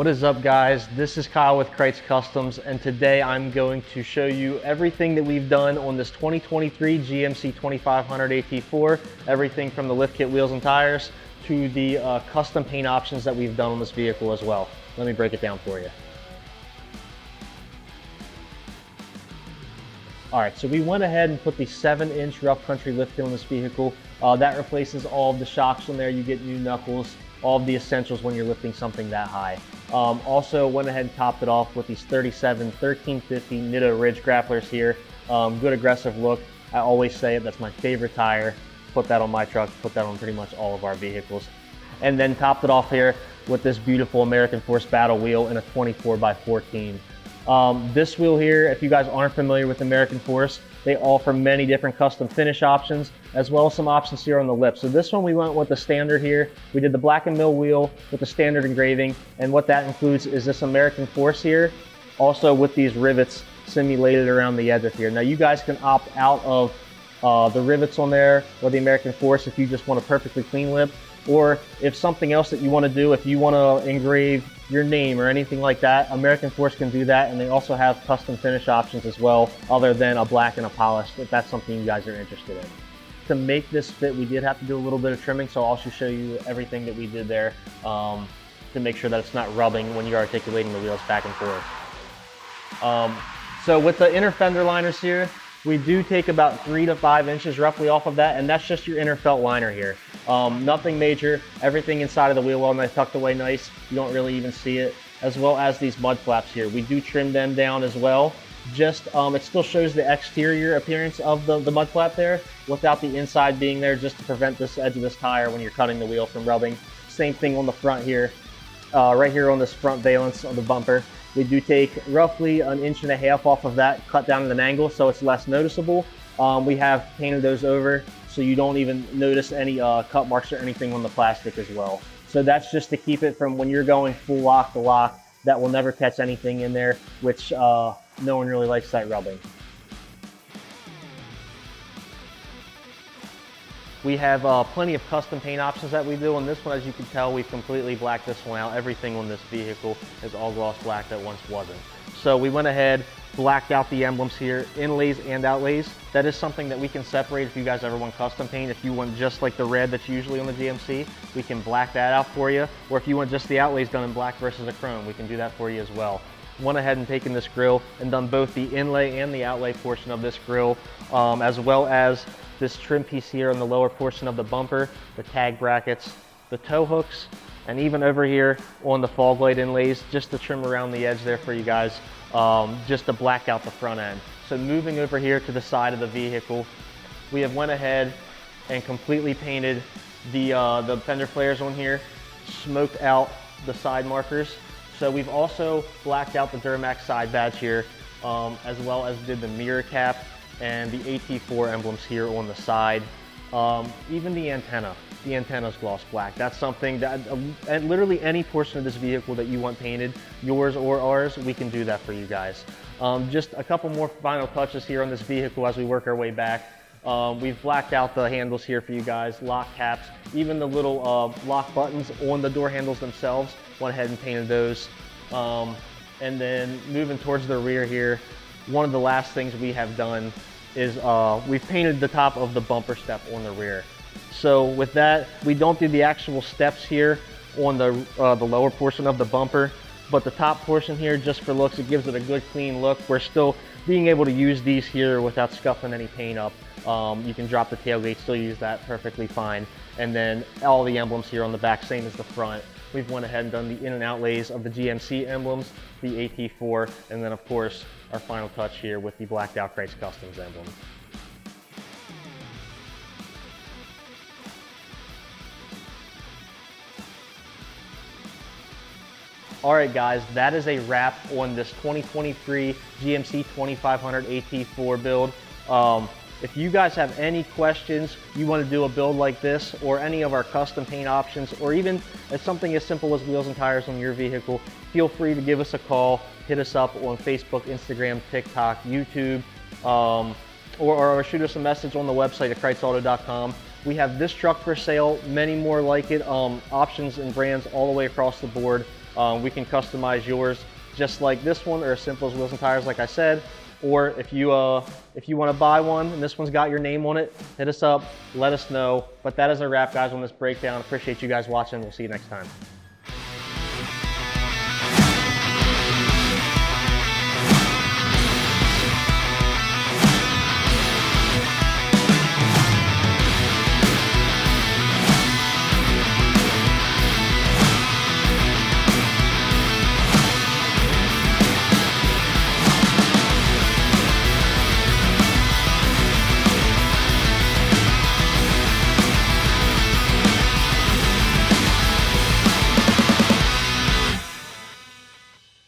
What is up, guys? This is Kyle with Krietz Customs, and today I'm going to show you everything that we've done on this 2023 GMC 2500 AT4, everything from the lift kit wheels and tires to the custom paint options that we've done on this vehicle as well. Let me break it down for you. All right, so we went ahead and put the 7-inch rough country lift kit on this vehicle. That replaces all of the shocks on there. You get new knuckles, all of the essentials when you're lifting something that high. Also went ahead and topped it off with these 37 1350 NITTO Ridge Grapplers here. Good aggressive look. I always say it, that's my favorite tire. Put that on my truck, put that on pretty much all of our vehicles. And then topped it off here with this beautiful American Force Battle wheel in a 24x14. This wheel here, if you guys aren't familiar with American Force, they offer many different custom finish options, as well as some options here on the lip. So this one we went with the standard here. We did the black and mill wheel with the standard engraving, and what that includes is this American Force here, also with these rivets simulated around the edge of here. Now you guys can opt out of the rivets on there or the American Force if you just want a perfectly clean lip, or if something else that you want to do, if you want to engrave your name or anything like that, American Force can do that, and they also have custom finish options as well, other than a black and a polished, if that's something you guys are interested in. To make this fit, we did have to do a little bit of trimming, so I'll also show you everything that we did there to make sure that it's not rubbing when you're articulating the wheels back and forth. So with the inner fender liners here, we do take about 3 to 5 inches roughly off of that, and that's just your inner felt liner here. Nothing major, everything inside of the wheel well nice, tucked away nice. You don't really even see it, as well as these mud flaps here. We do trim them down as well. Just, it still shows the exterior appearance of the mud flap there without the inside being there, just to prevent this edge of this tire when you're cutting the wheel from rubbing. Same thing on the front here. Right here on this front valance of the bumper, we do take roughly 1.5 inches off of that, cut down at an angle so it's less noticeable. We have painted those over so you don't even notice any cut marks or anything on the plastic as well. So that's just to keep it from when you're going full lock to lock, that will never catch anything in there, which no one really likes that rubbing. We have plenty of custom paint options that we do on this one. As you can tell, we've completely blacked this one out. Everything on this vehicle is all gloss black that once wasn't. So we went ahead, blacked out the emblems here, inlays and outlays. That is something that we can separate if you guys ever want custom paint. If you want just like the red that's usually on the GMC, we can black that out for you. Or if you want just the outlays done in black versus a chrome, we can do that for you as well. Went ahead and taken this grill and done both the inlay and the outlay portion of this grill, as well as this trim piece here on the lower portion of the bumper, the tag brackets, the tow hooks, and even over here on the fog light inlays, just to trim around the edge there for you guys, just to black out the front end. So moving over here to the side of the vehicle, we have went ahead and completely painted the fender flares on here, smoked out the side markers. So we've also blacked out the Duramax side badge here, as well as did the mirror cap and the AT4 emblems here on the side. Even the antenna's gloss black. That's something that literally any portion of this vehicle that you want painted, yours or ours, we can do that for you guys. Just a couple more final touches here on this vehicle as we work our way back. We've blacked out the handles here for you guys, lock caps, even the little lock buttons on the door handles themselves. Went ahead and painted those. And then moving towards the rear here, one of the last things we have done is we've painted the top of the bumper step on the rear. So with that, we don't do the actual steps here on the lower portion of the bumper, but the top portion here, just for looks, it gives it a good clean look. We're still being able to use these here without scuffing any paint up. You can drop the tailgate, still use that perfectly fine. And then all the emblems here on the back, same as the front. We've went ahead and done the in and outlays of the GMC emblems, the AT4, and then of course our final touch here with the blacked out Krietz Customs emblem. All right, guys, that is a wrap on this 2023 GMC 2500 AT4 build. If you guys have any questions, you want to do a build like this, or any of our custom paint options, or even something as simple as wheels and tires on your vehicle, feel free to give us a call, hit us up on Facebook, Instagram, TikTok, YouTube, or shoot us a message on the website at KrietzAuto.com. We have this truck for sale, many more like it, options and brands all the way across the board. We can customize yours just like this one, or as simple as wheels and tires, like I said. Or if you want to buy one and this one's got your name on it, hit us up, let us know. But that is a wrap, guys, on this breakdown. Appreciate you guys watching. We'll see you next time.